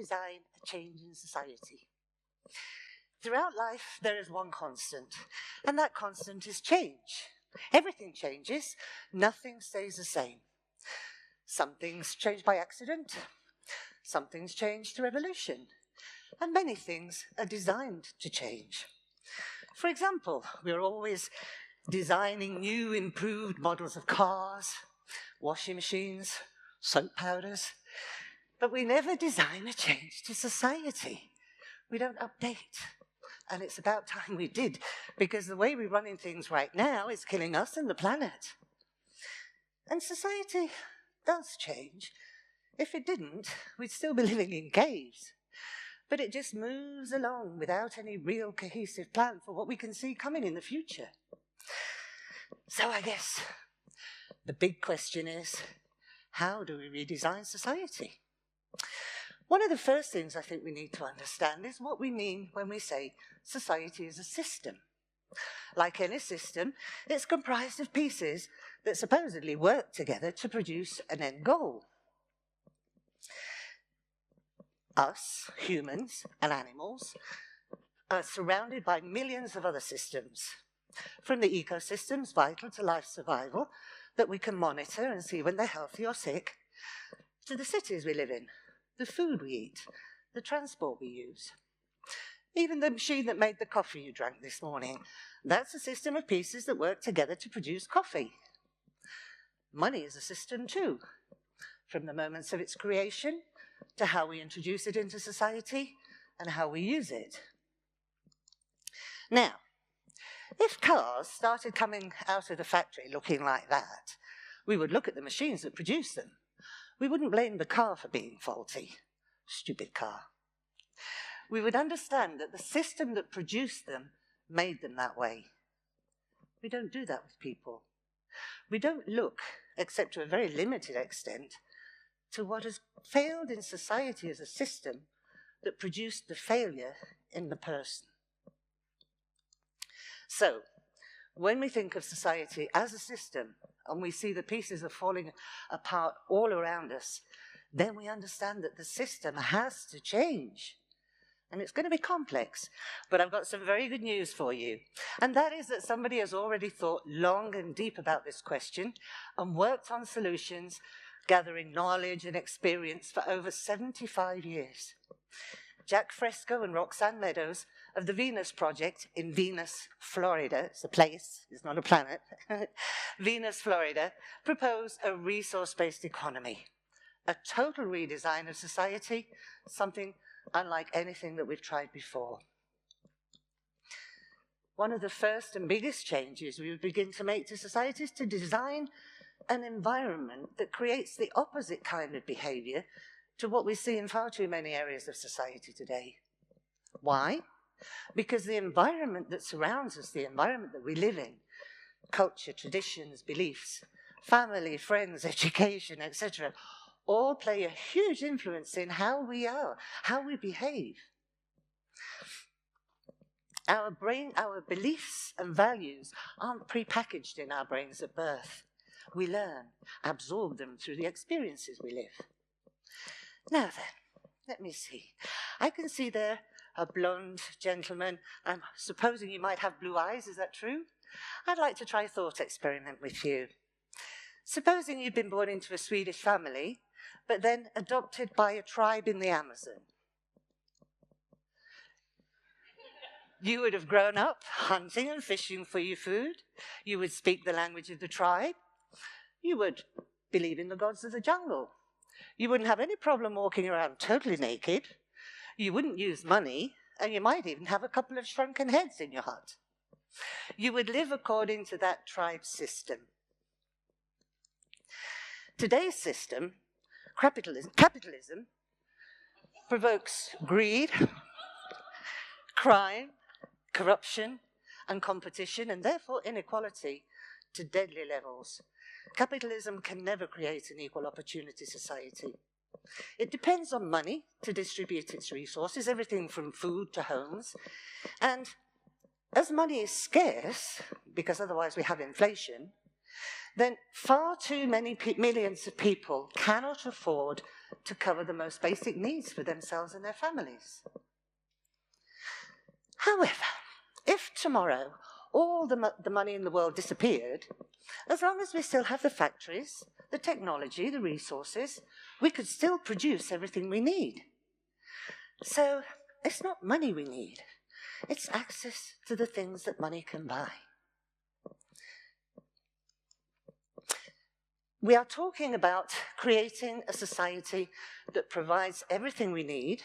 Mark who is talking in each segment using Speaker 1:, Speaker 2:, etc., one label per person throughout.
Speaker 1: redesign a change in society? Throughout life, there is one constant, and that constant is change. Everything changes, nothing stays the same. Some things change by accident, some things change through evolution, and many things are designed to change. For example, we're always designing new, improved models of cars, washing machines, soap powders, but we never design a change to society. We don't update. And it's about time we did, because the way we're running things right now is killing us and the planet. And society does change. If it didn't, we'd still be living in caves. But it just moves along without any real cohesive plan for what we can see coming in the future. So I guess the big question is, how do we redesign society? One of the first things I think we need to understand is what we mean when we say society is a system. Like any system, it's comprised of pieces that supposedly work together to produce an end goal. Us, humans and animals, are surrounded by millions of other systems, from the ecosystems vital to life survival that we can monitor and see when they're healthy or sick, to the cities we live in, the food we eat, the transport we use. Even the machine that made the coffee you drank this morning, that's a system of pieces that work together to produce coffee. Money is a system too, from the moments of its creation to how we introduce it into society and how we use it. Now, if cars started coming out of the factory looking like that, we would look at the machines that produce them. We wouldn't blame the car for being faulty. Stupid car. We would understand that the system that produced them made them that way. We don't do that with people. We don't look, except to a very limited extent, to what has failed in society as a system that produced the failure in the person. So, when we think of society as a system, and we see the pieces are falling apart all around us, then we understand that the system has to change. And it's going to be complex, but I've got some very good news for you. And that is that somebody has already thought long and deep about this question and worked on solutions, gathering knowledge and experience for over 75 years. Jack Fresco and Roxanne Meadows of the Venus Project in Venus, Florida, it's a place, it's not a planet, Venus, Florida, propose a resource-based economy, a total redesign of society, something unlike anything that we've tried before. One of the first and biggest changes we would begin to make to society is to design an environment that creates the opposite kind of behavior to what we see in far too many areas of society today. Why? Because the environment that surrounds us, the environment that we live in, culture, traditions, beliefs, family, friends, education, etc., all play a huge influence in how we are, how we behave. Our beliefs and values aren't prepackaged in our brains at birth. We learn, absorb them through the experiences we live. Now then, let me see. I can see there a blonde gentleman. I'm supposing you might have blue eyes, is that true? I'd like to try a thought experiment with you. Supposing you'd been born into a Swedish family, but then adopted by a tribe in the Amazon. You would have grown up hunting and fishing for your food. You would speak the language of the tribe. You would believe in the gods of the jungle. You wouldn't have any problem walking around totally naked. You wouldn't use money, and you might even have a couple of shrunken heads in your hut. You would live according to that tribe system. Today's system, capitalism, provokes greed, crime, corruption, and competition, and therefore inequality to deadly levels. Capitalism can never create an equal opportunity society. It depends on money to distribute its resources, everything from food to homes. And as money is scarce, because otherwise we have inflation, then far too many millions of people cannot afford to cover the most basic needs for themselves and their families. However, if tomorrow all the money in the world disappeared, as long as we still have the factories, the technology, the resources, we could still produce everything we need. So it's not money we need, it's access to the things that money can buy. We are talking about creating a society that provides everything we need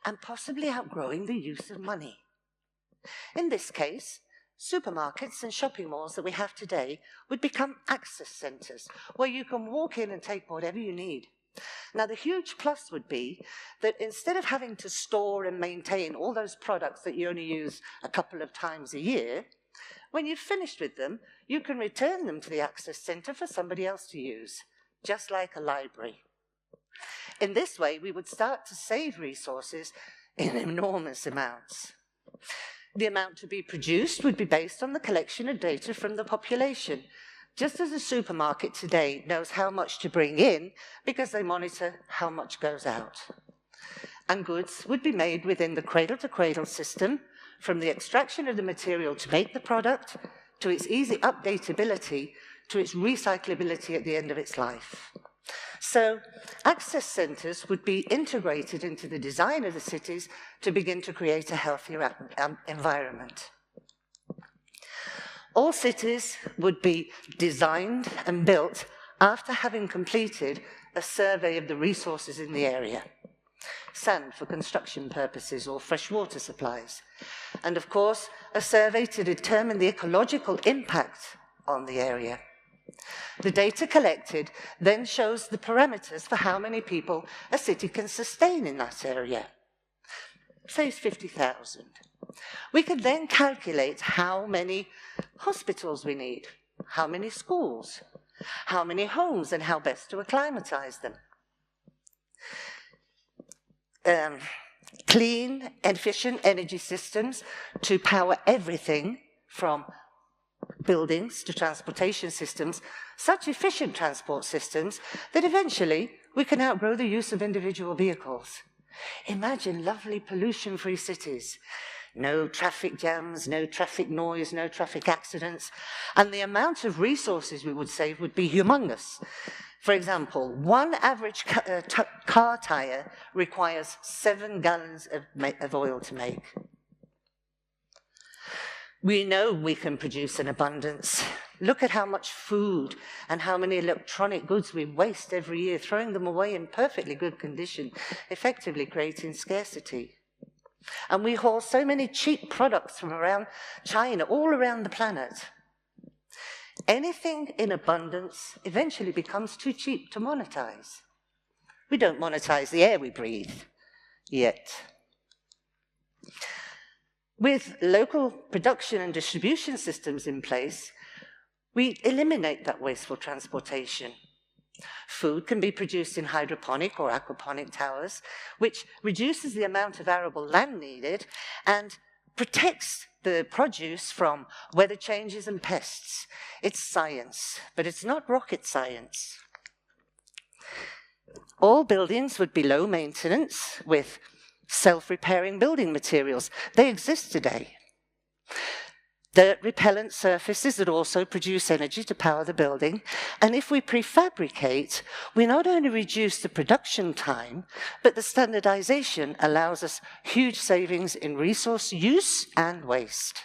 Speaker 1: and possibly outgrowing the use of money. In this case, supermarkets and shopping malls that we have today would become access centres where you can walk in and take whatever you need. Now, the huge plus would be that instead of having to store and maintain all those products that you only use a couple of times a year, when you've finished with them, you can return them to the access centre for somebody else to use, just like a library. In this way, we would start to save resources in enormous amounts. The amount to be produced would be based on the collection of data from the population, just as a supermarket today knows how much to bring in because they monitor how much goes out. And goods would be made within the cradle-to-cradle system, from the extraction of the material to make the product, to its easy updatability, to its recyclability at the end of its life. So access centres would be integrated into the design of the cities to begin to create a healthier environment. All cities would be designed and built after having completed a survey of the resources in the area. Sand for construction purposes or fresh water supplies. And of course, a survey to determine the ecological impact on the area. The data collected then shows the parameters for how many people a city can sustain in that area. Say it's 50,000. We could then calculate how many hospitals we need, how many schools, how many homes, and how best to acclimatize them. Clean, efficient energy systems to power everything from buildings to transportation systems, such efficient transport systems that eventually we can outgrow the use of individual vehicles. Imagine lovely pollution-free cities. No traffic jams, no traffic noise, no traffic accidents, and the amount of resources we would save would be humongous. For example, one average car tyre requires 7 gallons of oil to make. We know we can produce in abundance. Look at how much food and how many electronic goods we waste every year, throwing them away in perfectly good condition, effectively creating scarcity. And we haul so many cheap products from around China, all around the planet. Anything in abundance eventually becomes too cheap to monetize. We don't monetize the air we breathe, yet. With local production and distribution systems in place, we eliminate that wasteful transportation. Food can be produced in hydroponic or aquaponic towers, which reduces the amount of arable land needed and protects the produce from weather changes and pests. It's science, but it's not rocket science. All buildings would be low maintenance with self-repairing building materials. They exist today. Dirt repellent surfaces that also produce energy to power the building. And if we prefabricate, we not only reduce the production time, but the standardization allows us huge savings in resource use and waste.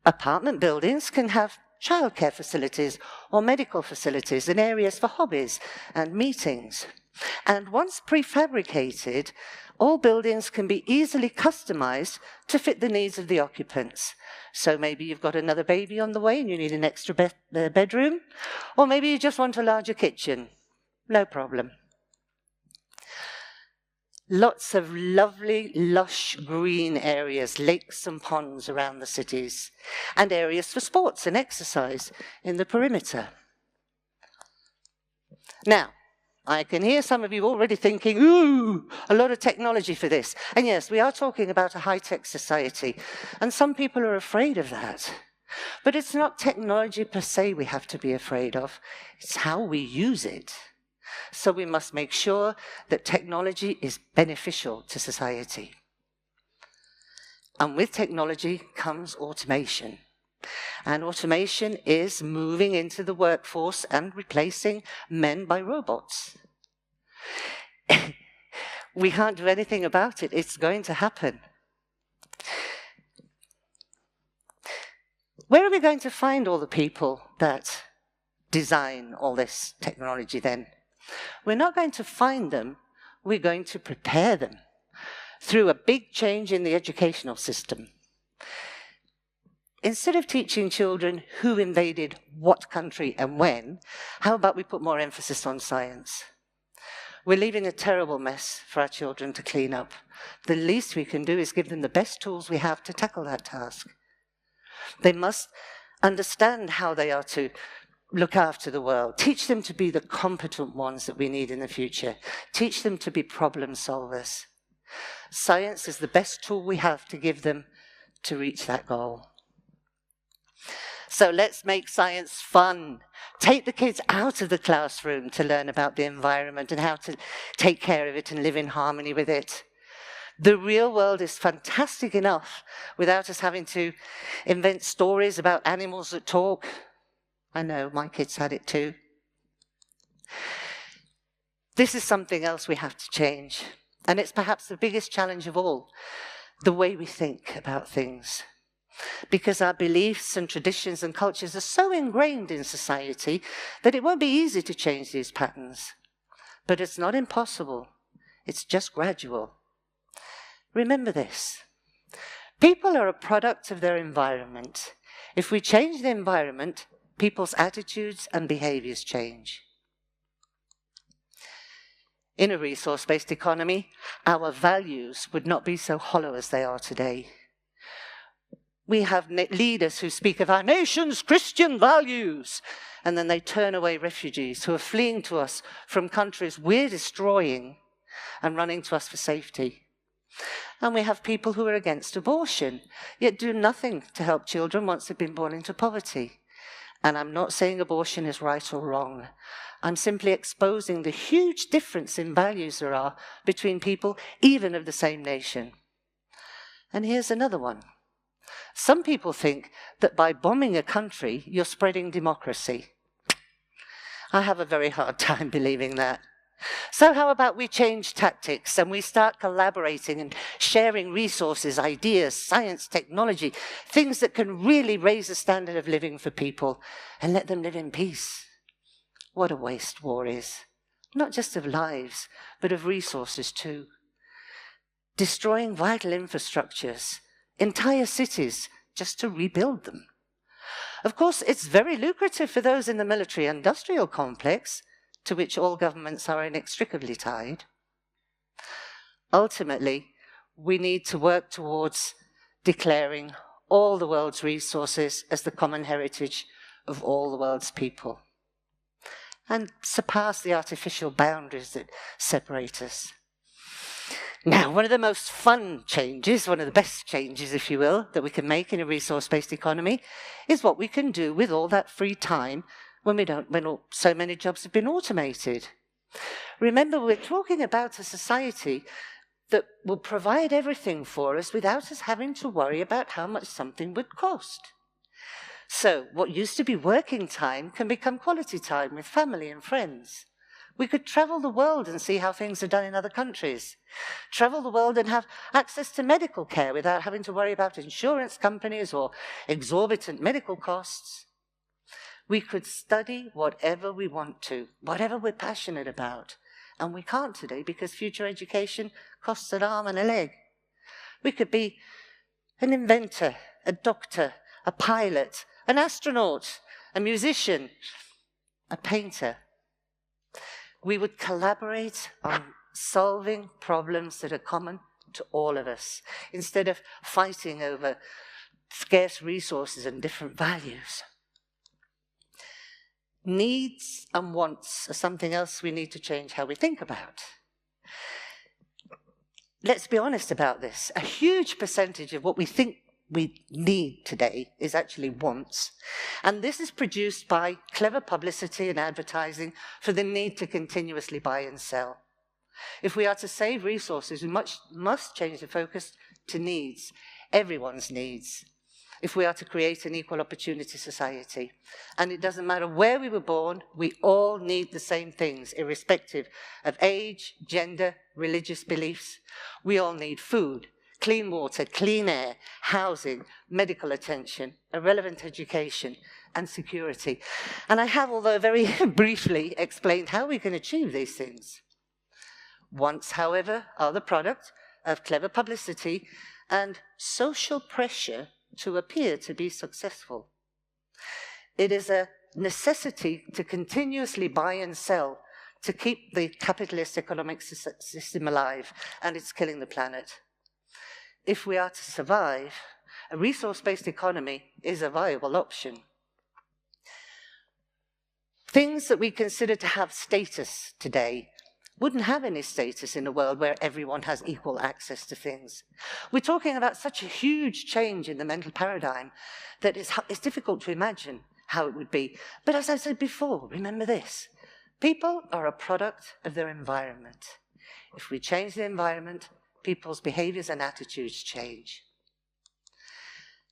Speaker 1: Apartment buildings can have childcare facilities or medical facilities and areas for hobbies and meetings. And once prefabricated, all buildings can be easily customized to fit the needs of the occupants. So maybe you've got another baby on the way and you need an extra bedroom, or maybe you just want a larger kitchen. No problem. Lots of lovely, lush green areas, lakes and ponds around the cities, and areas for sports and exercise in the perimeter. Now, I can hear some of you already thinking, ooh, a lot of technology for this. And yes, we are talking about a high-tech society, and some people are afraid of that. But it's not technology per se we have to be afraid of, it's how we use it. So we must make sure that technology is beneficial to society. And with technology comes automation. And automation is moving into the workforce and replacing men by robots. We can't do anything about it. It's going to happen. Where are we going to find all the people that design all this technology then? We're not going to find them. We're going to prepare them through a big change in the educational system. Instead of teaching children who invaded what country and when, how about we put more emphasis on science? We're leaving a terrible mess for our children to clean up. The least we can do is give them the best tools we have to tackle that task. They must understand how they are to look after the world. Teach them to be the competent ones that we need in the future. Teach them to be problem solvers. Science is the best tool we have to give them to reach that goal. So let's make science fun. Take the kids out of the classroom to learn about the environment and how to take care of it and live in harmony with it. The real world is fantastic enough without us having to invent stories about animals that talk. I know, my kids had it too. This is something else we have to change. And it's perhaps the biggest challenge of all, the way we think about things. Because our beliefs and traditions and cultures are so ingrained in society that it won't be easy to change these patterns. But it's not impossible. It's just gradual. Remember this. People are a product of their environment. If we change the environment, people's attitudes and behaviors change. In a resource-based economy, our values would not be so hollow as they are today. We have leaders who speak of our nation's Christian values, and then they turn away refugees who are fleeing to us from countries we're destroying and running to us for safety. And we have people who are against abortion, yet do nothing to help children once they've been born into poverty. And I'm not saying abortion is right or wrong. I'm simply exposing the huge difference in values there are between people, even of the same nation. And here's another one. Some people think that by bombing a country, you're spreading democracy. I have a very hard time believing that. So how about we change tactics and we start collaborating and sharing resources, ideas, science, technology, things that can really raise the standard of living for people and let them live in peace. What a waste war is. Not just of lives, but of resources too. Destroying vital infrastructures, entire cities, just to rebuild them. Of course, it's very lucrative for those in the military-industrial complex, to which all governments are inextricably tied. Ultimately, we need to work towards declaring all the world's resources as the common heritage of all the world's people, and surpass the artificial boundaries that separate us. Now, one of the most fun changes, one of the best changes, if you will, that we can make in a resource-based economy is what we can do with all that free time when so many jobs have been automated. Remember, we're talking about a society that will provide everything for us without us having to worry about how much something would cost. So what used to be working time can become quality time with family and friends. We could travel the world and see how things are done in other countries. Travel the world and have access to medical care without having to worry about insurance companies or exorbitant medical costs. We could study whatever we want to, whatever we're passionate about. And we can't today because future education costs an arm and a leg. We could be an inventor, a doctor, a pilot, an astronaut, a musician, a painter. We would collaborate on solving problems that are common to all of us, instead of fighting over scarce resources and different values. Needs and wants are something else we need to change how we think about. Let's be honest about this. A huge percentage of what we think we need today is actually wants. And this is produced by clever publicity and advertising for the need to continuously buy and sell. If we are to save resources, we must change the focus to needs, everyone's needs, if we are to create an equal opportunity society. And it doesn't matter where we were born, we all need the same things, irrespective of age, gender, religious beliefs. We all need food, clean water, clean air, housing, medical attention, a relevant education, and security. And I have, although very briefly, explained how we can achieve these things. Wants, however, are the product of clever publicity and social pressure to appear to be successful. It is a necessity to continuously buy and sell to keep the capitalist economic system alive, and it's killing the planet. If we are to survive, a resource-based economy is a viable option. Things that we consider to have status today wouldn't have any status in a world where everyone has equal access to things. We're talking about such a huge change in the mental paradigm that it's difficult to imagine how it would be. But as I said before, remember this: people are a product of their environment. If we change the environment, people's behaviors and attitudes change.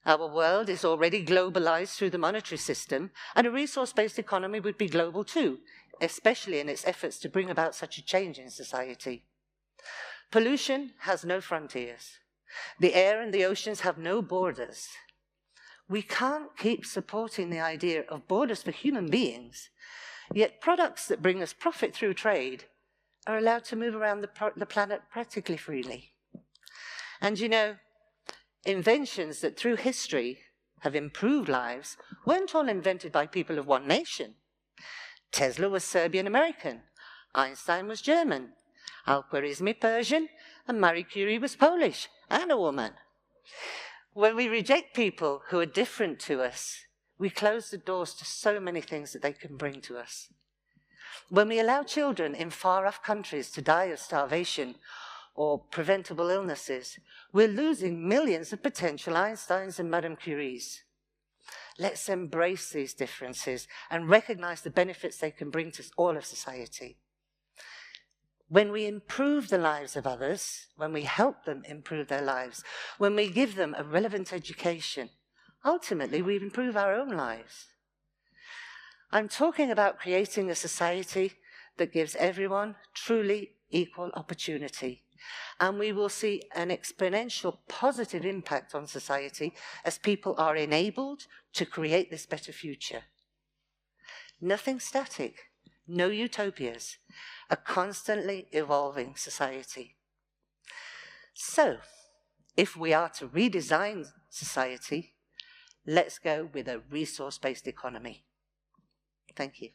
Speaker 1: Our world is already globalized through the monetary system, and a resource-based economy would be global too, especially in its efforts to bring about such a change in society. Pollution has no frontiers. The air and the oceans have no borders. We can't keep supporting the idea of borders for human beings, yet products that bring us profit through trade are allowed to move around the planet practically freely. And you know, inventions that through history have improved lives weren't all invented by people of one nation. Tesla was Serbian-American, Einstein was German, Al-Khwarizmi Persian, and Marie Curie was Polish, and a woman. When we reject people who are different to us, we close the doors to so many things that they can bring to us. When we allow children in far-off countries to die of starvation or preventable illnesses, we're losing millions of potential Einsteins and Madame Curies. Let's embrace these differences and recognize the benefits they can bring to all of society. When we improve the lives of others, when we help them improve their lives, when we give them a relevant education, ultimately we improve our own lives. I'm talking about creating a society that gives everyone truly equal opportunity. And we will see an exponential positive impact on society as people are enabled to create this better future. Nothing static, no utopias, a constantly evolving society. So, if we are to redesign society, let's go with a resource-based economy. Thank you.